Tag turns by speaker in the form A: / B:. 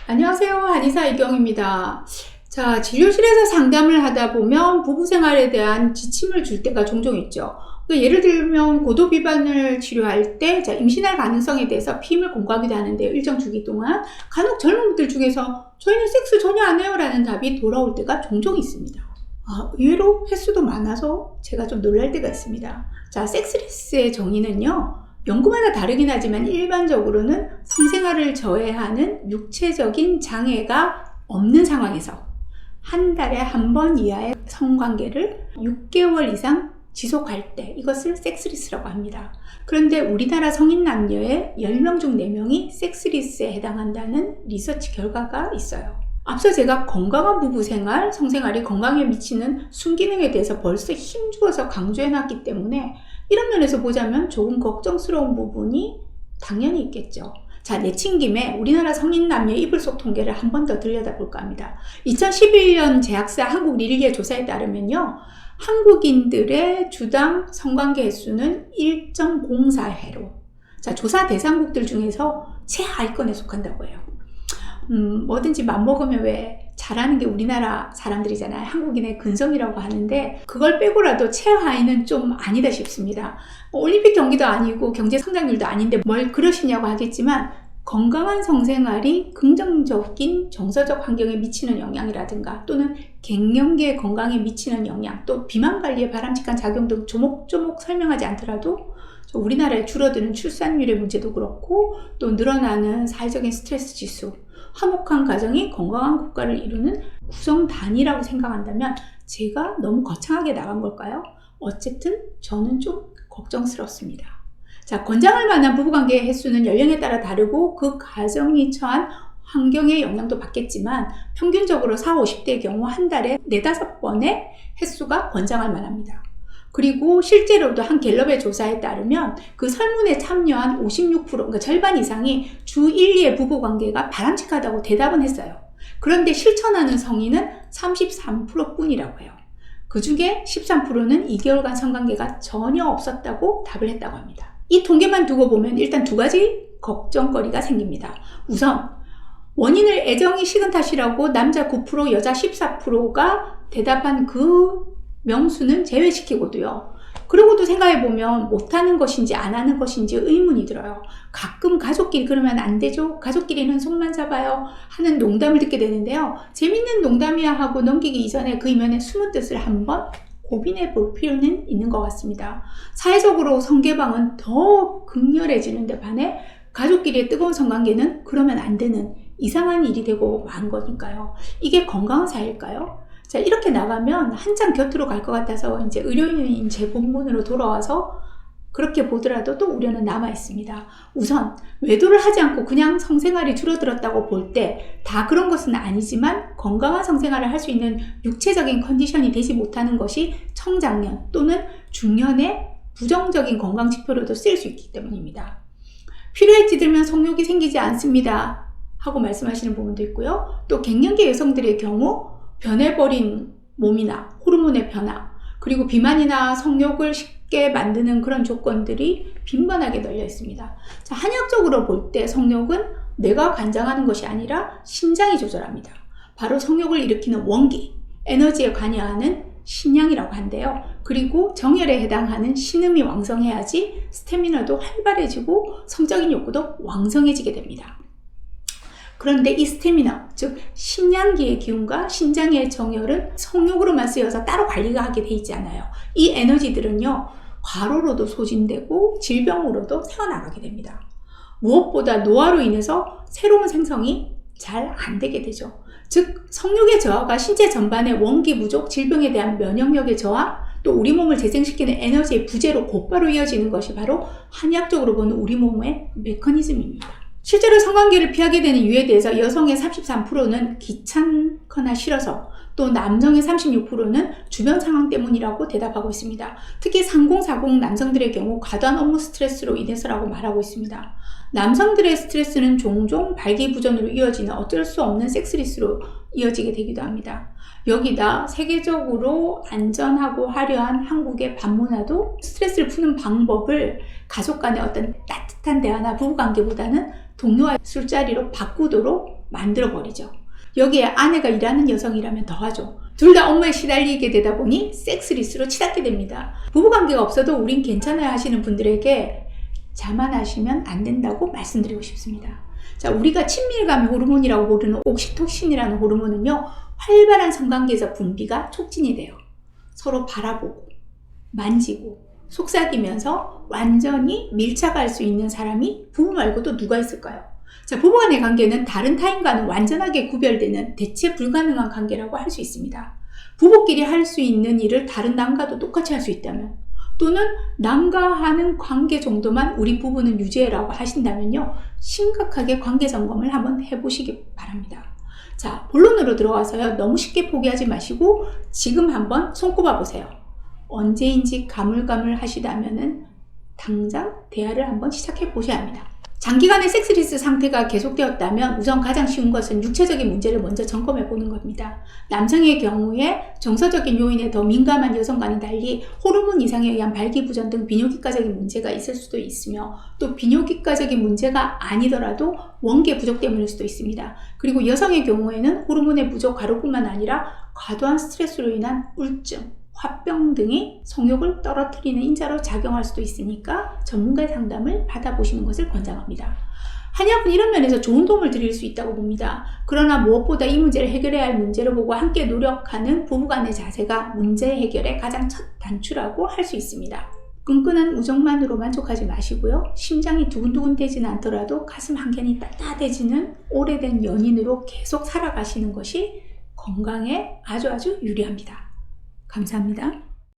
A: 안녕하세요. 한의사 이경입니다. 자, 진료실에서 상담을 하다 보면 부부 생활에 대한 지침을 줄 때가 종종 있죠. 예를 들면 고도비만을 치료할 때 임신할 가능성에 대해서 피임을 권고하기도 하는데요. 일정 주기 동안 간혹 젊은 분들 중에서 저희는 섹스 전혀 안 해요 라는 답이 돌아올 때가 종종 있습니다. 의외로 횟수도 많아서 제가 좀 놀랄 때가 있습니다. 자, 섹스리스의 정의는요. 연구마다 다르긴 하지만 일반적으로는 성생활을 저해하는 육체적인 장애가 없는 상황에서 한 달에 한 번 이하의 성관계를 6개월 이상 지속할 때 이것을 섹스리스라고 합니다. 그런데 우리나라 성인 남녀의 10명 중 4명이 섹스리스에 해당한다는 리서치 결과가 있어요. 앞서 제가 건강한 부부생활, 성생활이 건강에 미치는 순기능에 대해서 벌써 힘주어서 강조해놨기 때문에 이런 면에서 보자면 조금 걱정스러운 부분이 당연히 있겠죠. 자, 내친 김에 우리나라 성인 남녀 이불속 통계를 한 번 더 들여다볼까 합니다. 2011년 제약사 한국릴리의 조사에 따르면요. 한국인들의 주당 성관계 횟수는 1.04회로 자, 조사 대상국들 중에서 최하위권에 속한다고 해요. 뭐든지 맘먹으면 왜 잘하는 게 우리나라 사람들이잖아요. 한국인의 근성이라고 하는데 그걸 빼고라도 최하위는 좀 아니다 싶습니다. 올림픽 경기도 아니고 경제 성장률도 아닌데 뭘 그러시냐고 하겠지만 건강한 성생활이 긍정적인 정서적 환경에 미치는 영향이라든가 또는 갱년기의 건강에 미치는 영향 또 비만 관리에 바람직한 작용 등 조목조목 설명하지 않더라도 우리나라에 줄어드는 출산율의 문제도 그렇고 또 늘어나는 사회적인 스트레스 지수 화목한 가정이 건강한 국가를 이루는 구성단위라고 생각한다면 제가 너무 거창하게 나간 걸까요? 어쨌든 저는 좀 걱정스럽습니다. 자, 권장할 만한 부부관계의 횟수는 연령에 따라 다르고 그 가정이 처한 환경의 영향도 받겠지만 평균적으로 40, 50대의 경우 한 달에 4, 5번의 횟수가 권장할 만합니다. 그리고 실제로도 한 갤럽의 조사에 따르면 그 설문에 참여한 56% 그러니까 절반 이상이 주 1, 2의 부부관계가 바람직하다고 대답은 했어요. 그런데 실천하는 성인은 33% 뿐이라고 해요. 그 중에 13%는 2개월간 성관계가 전혀 없었다고 답을 했다고 합니다. 이 통계만 두고 보면 일단 2가지 걱정거리가 생깁니다. 우선 원인을 애정이 식은 탓이라고 남자 9%, 여자 14%가 대답한 그 명수는 제외시키고도요. 그러고도 생각해보면 못하는 것인지 안 하는 것인지 의문이 들어요. 가끔 가족끼리 그러면 안 되죠? 가족끼리는 손만 잡아요? 하는 농담을 듣게 되는데요. 재밌는 농담이야 하고 넘기기 이전에 그 이면에 숨은 뜻을 한번 고민해 볼 필요는 있는 것 같습니다. 사회적으로 성개방은 더 극렬해지는 데 반해 가족끼리의 뜨거운 성관계는 그러면 안 되는 이상한 일이 되고 만 거니까요. 이게 건강한 사회일까요? 자, 이렇게 나가면 한참 곁으로 갈 것 같아서 이제 의료인인 제 본문으로 돌아와서 그렇게 보더라도 또 우려는 남아 있습니다. 우선 외도를 하지 않고 그냥 성생활이 줄어들었다고 볼 때 다 그런 것은 아니지만 건강한 성생활을 할 수 있는 육체적인 컨디션이 되지 못하는 것이 청장년 또는 중년의 부정적인 건강 지표로도 쓰일 수 있기 때문입니다. 필요에 찌들면 성욕이 생기지 않습니다 하고 말씀하시는 부분도 있고요. 또 갱년기 여성들의 경우 변해버린 몸이나 호르몬의 변화 그리고 비만이나 성욕을 쉽게 만드는 그런 조건들이 빈번하게 널려 있습니다. 자, 한약적으로 볼 때 성욕은 뇌가 관장하는 것이 아니라 심장이 조절합니다. 바로 성욕을 일으키는 원기, 에너지에 관여하는 신양이라고 한대요. 그리고 정열에 해당하는 신음이 왕성해야지 스태미너도 활발해지고 성적인 욕구도 왕성해지게 됩니다. 그런데 이 스태미너, 즉 신양기의 기운과 신장의 정열은 성욕으로만 쓰여서 따로 관리가 하게 돼 있지 않아요. 이 에너지들은요. 과로로도 소진되고 질병으로도 새어나가게 됩니다. 무엇보다 노화로 인해서 새로운 생성이 잘 안 되게 되죠. 즉 성욕의 저하가 신체 전반의 원기 부족, 질병에 대한 면역력의 저하, 또 우리 몸을 재생시키는 에너지의 부재로 곧바로 이어지는 것이 바로 한의학적으로 보는 우리 몸의 메커니즘입니다. 실제로 성관계를 피하게 되는 이유에 대해서 여성의 33%는 귀찮거나 싫어서 또 남성의 36%는 주변 상황 때문이라고 대답하고 있습니다. 특히 3040 남성들의 경우 과도한 업무 스트레스로 인해서라고 말하고 있습니다. 남성들의 스트레스는 종종 발기부전으로 이어지는 어쩔 수 없는 섹스리스로 이어지게 되기도 합니다. 여기다 세계적으로 안전하고 화려한 한국의 반문화도 스트레스를 푸는 방법을 가족 간의 어떤 따뜻한 대화나 부부관계보다는 동료와 술자리로 바꾸도록 만들어버리죠. 여기에 아내가 일하는 여성이라면 더하죠. 둘 다 업무에 시달리게 되다 보니 섹스리스로 치닫게 됩니다. 부부관계가 없어도 우린 괜찮아야 하시는 분들에게 자만하시면 안 된다고 말씀드리고 싶습니다. 자, 우리가 친밀감의 호르몬이라고 부르는 옥시토신이라는 호르몬은요, 활발한 성관계에서 분비가 촉진이 돼요. 서로 바라보고 만지고 속삭이면서 완전히 밀착할 수 있는 사람이 부부 말고도 누가 있을까요? 자, 부부간의 관계는 다른 타인과는 완전하게 구별되는 대체 불가능한 관계라고 할 수 있습니다. 부부끼리 할 수 있는 일을 다른 남과도 똑같이 할 수 있다면, 또는 남과 하는 관계 정도만 우리 부부는 유지해라고 하신다면요, 심각하게 관계 점검을 한번 해보시기 바랍니다. 자, 본론으로 들어와서요, 너무 쉽게 포기하지 마시고 지금 한번 손꼽아 보세요. 언제인지 가물가물 하시다면은 당장 대화를 한번 시작해 보셔야 합니다. 장기간의 섹스리스 상태가 계속되었다면 우선 가장 쉬운 것은 육체적인 문제를 먼저 점검해 보는 겁니다. 남성의 경우에 정서적인 요인에 더 민감한 여성과는 달리 호르몬 이상에 의한 발기부전 등 비뇨기과적인 문제가 있을 수도 있으며, 또 비뇨기과적인 문제가 아니더라도 원계 부족 때문일 수도 있습니다. 그리고 여성의 경우에는 호르몬의 부족 과로뿐만 아니라 과도한 스트레스로 인한 우울증, 화병 등이 성욕을 떨어뜨리는 인자로 작용할 수도 있으니까 전문가의 상담을 받아보시는 것을 권장합니다. 한의학은 이런 면에서 좋은 도움을 드릴 수 있다고 봅니다. 그러나 무엇보다 이 문제를 해결해야 할 문제로 보고 함께 노력하는 부부간의 자세가 문제 해결의 가장 첫 단추라고 할 수 있습니다. 끈끈한 우정만으로 만족하지 마시고요. 심장이 두근두근 되지는 않더라도 가슴 한켠이 따뜻해지는 오래된 연인으로 계속 살아가시는 것이 건강에 아주 유리합니다. 감사합니다.